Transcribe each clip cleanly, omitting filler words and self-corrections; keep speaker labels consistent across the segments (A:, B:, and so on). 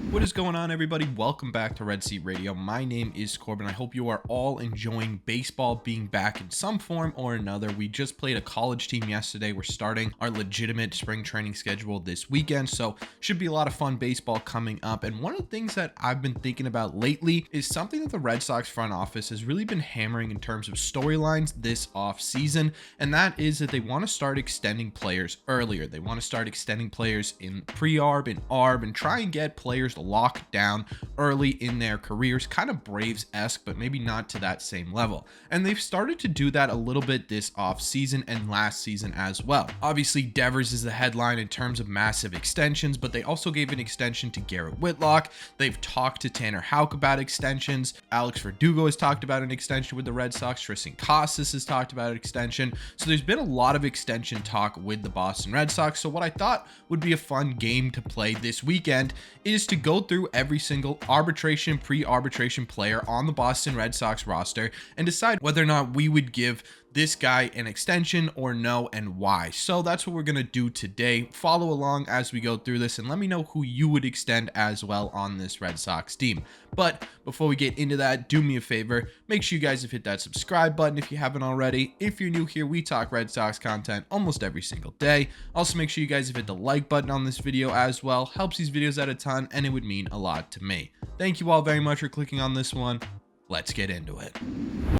A: What is going on, everybody? Welcome back to Red Seat Radio. My name is Corbin. I hope you are all enjoying baseball being back in some form or another. We just played a college team yesterday. We're starting our legitimate spring training schedule this weekend, so should be a lot of fun baseball coming up. And one of the things that I've been thinking about lately is something that the Red Sox front office has really been hammering in terms of storylines this off season, and that is that they want to start extending players earlier. They want to start extending players in pre-arb and arb and try and get players locked down early in their careers, kind of Braves-esque, but maybe not to that same level. And they've started to do that a little bit this off season and last season as well. Obviously, Devers is the headline in terms of massive extensions, but they also gave an extension to Garrett Whitlock. They've talked to Tanner Houck about extensions. Alex Verdugo has talked about an extension with the Red Sox. Tristan Casas has talked about an extension. So there's been a lot of extension talk with the Boston Red Sox. So what I thought would be a fun game to play this weekend is to go through every single arbitration, pre-arbitration player on the Boston Red Sox roster and decide whether or not we would give this guy an extension or no, and why. So that's what we're going to do today. Follow along as we go through this and let me know who you would extend as well on this Red Sox team. But before we get into that, do me a favor, make sure you guys have hit that subscribe button if you haven't already. If you're new here, we talk Red Sox content almost every single day. Also, make sure you guys have hit the like button on this video as well. Helps these videos out a ton and it would mean a lot to me. Thank you all very much for clicking on this one. Let's get into it.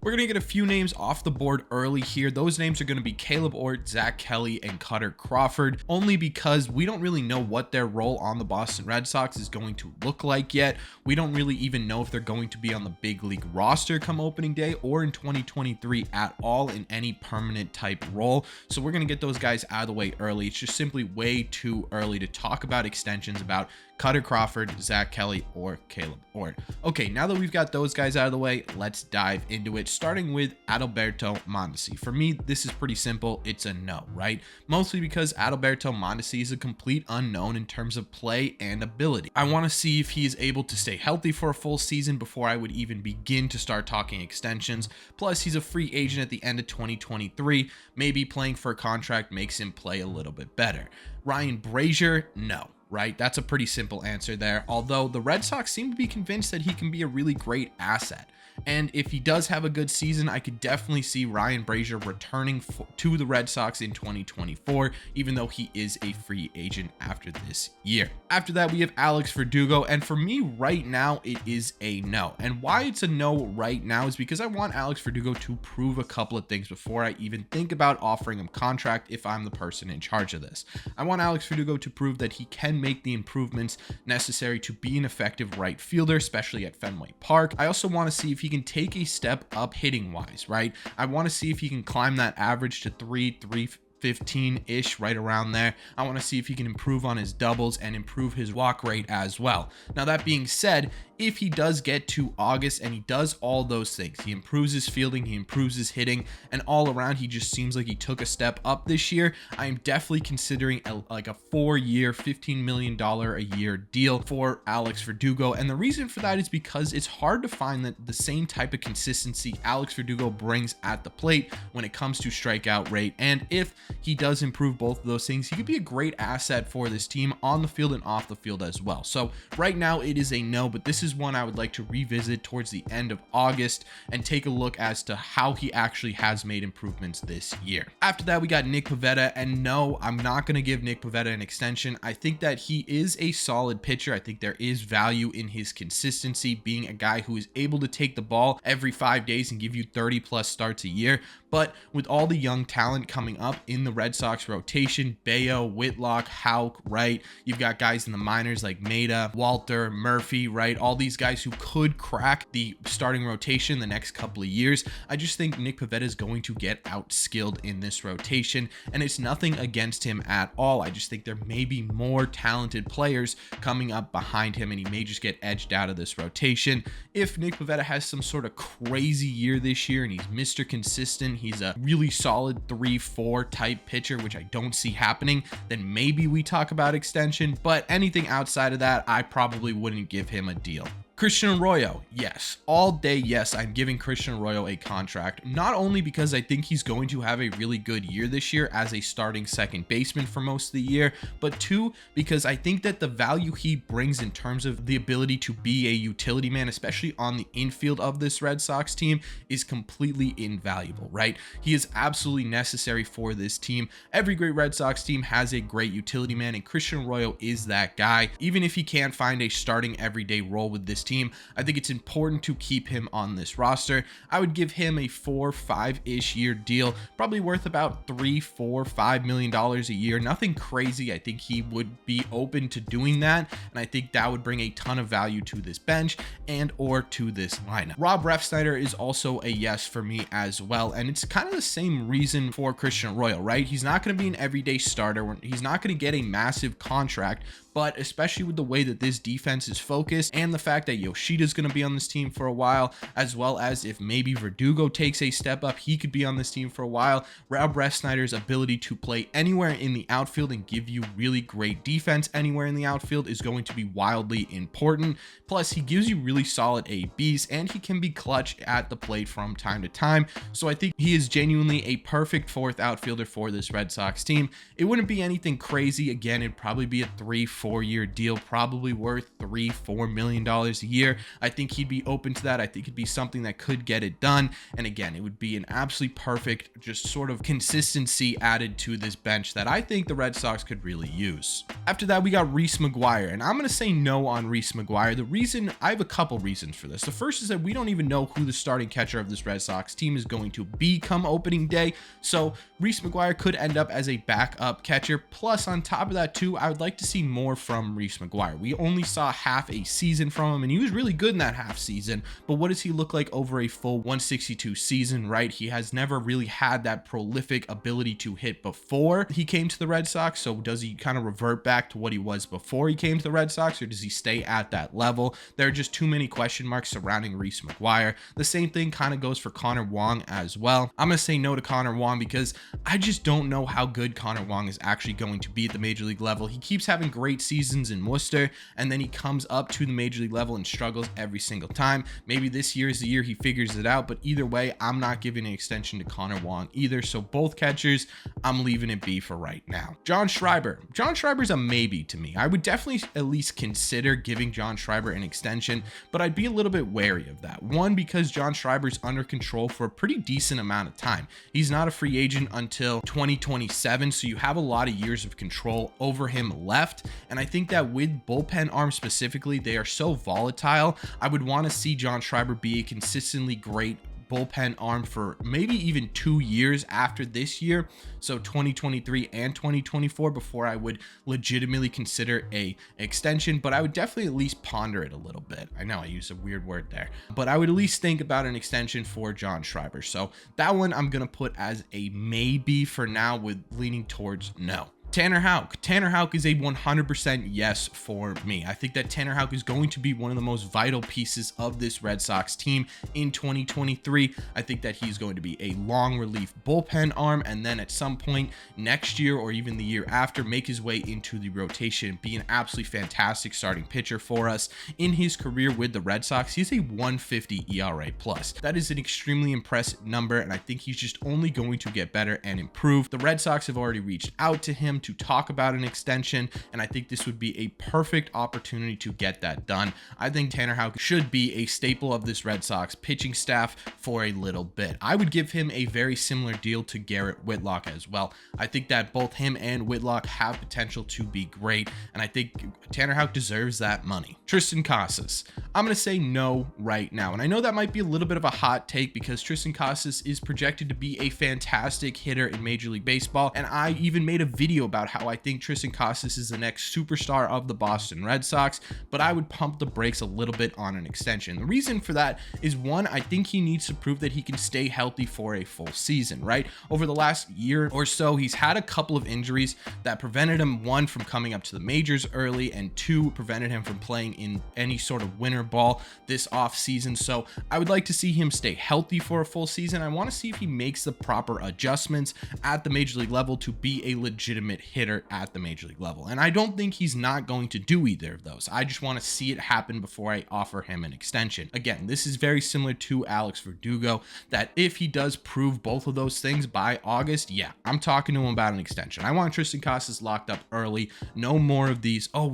A: We're going to get a few names off the board early here. Those names are going to be Caleb Ort, Zach Kelly, and Cutter Crawford, only because we don't really know what their role on the Boston Red Sox is going to look like yet. We don't really even know if they're going to be on the big league roster come opening day or in 2023 at all in any permanent type role. So we're going to get those guys out of the way early. It's just simply way too early to talk about extensions about Cutter Crawford, Zach Kelly, or Caleb Ort. Okay, now that we've got those guys out of the way, let's dive into it, starting with Adalberto Mondesi. For me, this is pretty simple. It's a no, right? Mostly because Adalberto Mondesi is a complete unknown in terms of play and ability. I want to see if he is able to stay healthy for a full season before I would even begin to start talking extensions. Plus, he's a free agent at the end of 2023. Maybe playing for a contract makes him play a little bit better. Ryan Brazier, no. Right? That's a pretty simple answer there. Although the Red Sox seem to be convinced that he can be a really great asset. And if he does have a good season, I could definitely see Ryan Brazier returning to the Red Sox in 2024, even though he is a free agent after this year. After that, we have Alex Verdugo. And for me right now, it is a no. And why it's a no right now is because I want Alex Verdugo to prove a couple of things before I even think about offering him contract if I'm the person in charge of this. I want Alex Verdugo to prove that he can make the improvements necessary to be an effective right fielder, especially at Fenway Park. I also want to see if he can take a step up hitting wise, right? I want to see if he can climb that average to 315-ish, right around there. I want to see if he can improve on his doubles and improve his walk rate as well. Now, that being said, if he does get to August and he does all those things, he improves his fielding, he improves his hitting, and all around he just seems like he took a step up this year, I am definitely considering a 4-year, $15 million a year deal for Alex Verdugo. And the reason for that is because it's hard to find that the same type of consistency Alex Verdugo brings at the plate when it comes to strikeout rate. And if he does improve both of those things, he could be a great asset for this team on the field and off the field as well. So right now it is a no, but this is one I would like to revisit towards the end of August and take a look as to how he actually has made improvements this year. After that, we got Nick Pivetta, and no, I'm not going to give Nick Pivetta an extension. I think that he is a solid pitcher. I think there is value in his consistency, being a guy who is able to take the ball every 5 days and give you 30 plus starts a year. But with all the young talent coming up in the Red Sox rotation, Bayo, Whitlock, Houck, right? You've got guys in the minors like Maeda, Walter, Murphy, right? All these guys who could crack the starting rotation the next couple of years. I just think Nick Pivetta is going to get outskilled in this rotation, and it's nothing against him at all. I just think there may be more talented players coming up behind him, and he may just get edged out of this rotation. If Nick Pivetta has some sort of crazy year this year and he's Mr. Consistent, he's a really solid 3-4 type pitcher, which I don't see happening, then maybe we talk about extension. But anything outside of that, I probably wouldn't give him a deal. Christian Arroyo, yes, all day, yes, I'm giving Christian Arroyo a contract, not only because I think he's going to have a really good year this year as a starting second baseman for most of the year, but two, because I think that the value he brings in terms of the ability to be a utility man, especially on the infield of this Red Sox team, is completely invaluable, right? He is absolutely necessary for this team. Every great Red Sox team has a great utility man, and Christian Arroyo is that guy. Even if he can't find a starting everyday role with this team, I think it's important to keep him on this roster. I would give him a 4-5-ish year deal, probably worth about $3-5 million a year. Nothing crazy. I think he would be open to doing that, and I think that would bring a ton of value to this bench and or to this lineup. Rob Refsnyder is also a yes for me as well, and it's kind of the same reason for Christian Arroyo, right? He's not going to be an everyday starter. He's not going to get a massive contract, but especially with the way that this defense is focused and the fact that Yoshida's going to be on this team for a while, as well as if maybe Verdugo takes a step up, he could be on this team for a while. Rob Refsnyder's ability to play anywhere in the outfield and give you really great defense anywhere in the outfield is going to be wildly important. Plus, he gives you really solid ABs, and he can be clutch at the plate from time to time. So I think he is genuinely a perfect fourth outfielder for this Red Sox team. It wouldn't be anything crazy. Again, it'd probably be a 3-4 year deal, probably worth $3-4 million a year. I think he'd be open to that. I think it'd be something that could get it done. And again, it would be an absolutely perfect, just sort of consistency added to this bench that I think the Red Sox could really use. After that, we got Reese McGuire, and I'm going to say no on Reese McGuire. The reason, I have a couple reasons for this. The first is that we don't even know who the starting catcher of this Red Sox team is going to be come opening day. So Reese McGuire could end up as a backup catcher. Plus, on top of that too, I would like to see more from Reese McGuire. We only saw half a season from him, and he was really good in that half season, but what does he look like over a full 162 season, right? He has never really had that prolific ability to hit before he came to the Red Sox. So does he kind of revert back to what he was before he came to the Red Sox, or does he stay at that level? There are just too many question marks surrounding Reese McGuire. The same thing kind of goes for Connor Wong as well. I'm going to say no to Connor Wong because I just don't know how good Connor Wong is actually going to be at the major league level. He keeps having great seasons in Worcester, and then he comes up to the major league level and struggles every single time. Maybe this year is the year he figures it out, but either way, I'm not giving an extension to Connor Wong either. So both catchers, I'm leaving it be for right now. John Schreiber. John Schreiber's a maybe to me. I would definitely at least consider giving John Schreiber an extension, but I'd be a little bit wary of that. One, because John Schreiber's under control for a pretty decent amount of time. He's not a free agent until 2027, so you have a lot of years of control over him left. And I think that with bullpen arms specifically, they are so volatile. I would want to see John Schreiber be a consistently great bullpen arm for maybe even 2 years after this year, so 2023 and 2024, before I would legitimately consider a extension. But I would definitely at least ponder it a little bit. I know I used a weird word there, but I would at least think about an extension for John Schreiber. So that one I'm gonna put as a maybe for now, with leaning towards no. Tanner Houck. Tanner Houck is a 100% yes for me. I think that Tanner Houck is going to be one of the most vital pieces of this Red Sox team in 2023. I think that he's going to be a long relief bullpen arm, and then at some point next year or even the year after, make his way into the rotation, be an absolutely fantastic starting pitcher for us. In his career with the Red Sox, he's a 150 ERA plus. That is an extremely impressive number, and I think he's just only going to get better and improve. The Red Sox have already reached out to him to talk about an extension, and I think this would be a perfect opportunity to get that done. I think Tanner Houck should be a staple of this Red Sox pitching staff for a little bit. I would give him a very similar deal to Garrett Whitlock as well. I think that both him and Whitlock have potential to be great, and I think Tanner Houck deserves that money. Triston Casas. I'm going to say no right now, and I know that might be a little bit of a hot take because Triston Casas is projected to be a fantastic hitter in Major League Baseball, and I even made a video about how I think Triston Casas is the next superstar of the Boston Red Sox, but I would pump the brakes a little bit on an extension. The reason for that is, one, I think he needs to prove that he can stay healthy for a full season, right? Over the last year or so, he's had a couple of injuries that prevented him, one, from coming up to the majors early, and two, prevented him from playing in any sort of winter ball this off season. So I would like to see him stay healthy for a full season. I want to see if he makes the proper adjustments at the major league level to be a legitimate legitimate hitter at the major league level. And I don't think he's not going to do either of those. I just want to see it happen before I offer him an extension. Again, this is very similar to Alex Verdugo, that if he does prove both of those things by August, yeah, I'm talking to him about an extension. I want Triston Casas locked up early. No more of these, oh,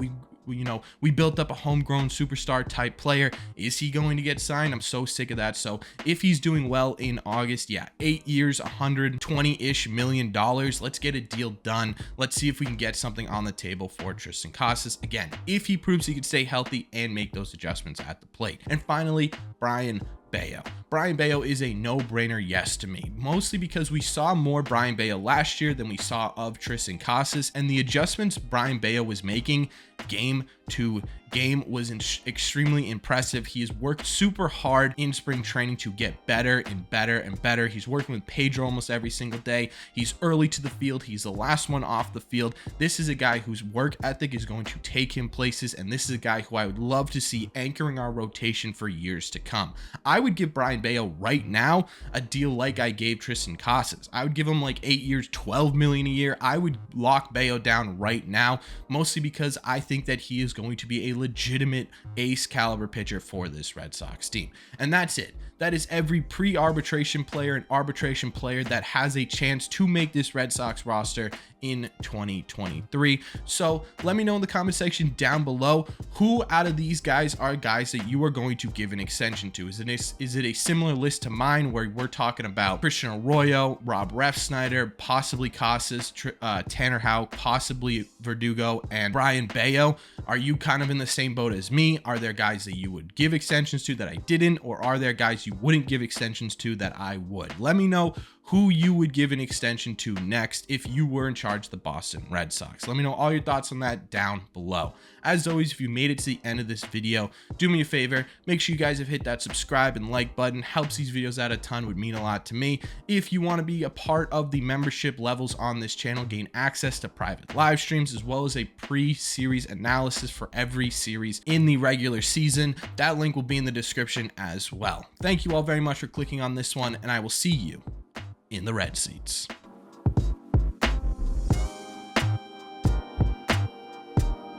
A: we built up a homegrown superstar type player. Is he going to get signed? I'm so sick of that. So if he's doing well in August, yeah, 8 years, $120-ish million. Let's get a deal done. Let's see if we can get something on the table for Triston Casas. Again, if he proves he can stay healthy and make those adjustments at the plate. And finally, Brayan Bello. Brayan Bello is a no-brainer yes to me, mostly because we saw more Brayan Bello last year than we saw of Triston Casas, and the adjustments Brayan Bello was making game to game was extremely impressive. He has worked super hard in spring training to get better and better and better. He's working with Pedro almost every single day. He's early to the field. He's the last one off the field. This is a guy whose work ethic is going to take him places, and this is a guy who I would love to see anchoring our rotation for years to come. I would give Brayan Bello right now a deal like I gave Triston Casas. I would give him like 8 years, $12 million a year. I would lock Bello down right now, mostly because I think that he is going to be a legitimate ace caliber pitcher for this Red Sox team. And that's it. That is every pre-arbitration player and arbitration player that has a chance to make this Red Sox roster in 2023. So let me know in the comment section down below, who out of these guys are guys that you are going to give an extension to. Is it a similar list to mine where we're talking about Christian Arroyo, Rob Refsnyder, possibly Casas, Tanner Houck, possibly Verdugo, and Brayan Bello? Are you kind of in the same boat as me? Are there guys that you would give extensions to that I didn't, or are there guys you wouldn't give extensions to that I would? Let me know who you would give an extension to next if you were in charge of the Boston Red Sox. Let me know all your thoughts on that down below. As always, if you made it to the end of this video, do me a favor, make sure you guys have hit that subscribe and like button. Helps these videos out a ton, would mean a lot to me. If you want to be a part of the membership levels on this channel, gain access to private live streams as well as a pre-series analysis for every series in the regular season, that link will be in the description as well. Thank you all very much for clicking on this one, and I will see you in the red seats.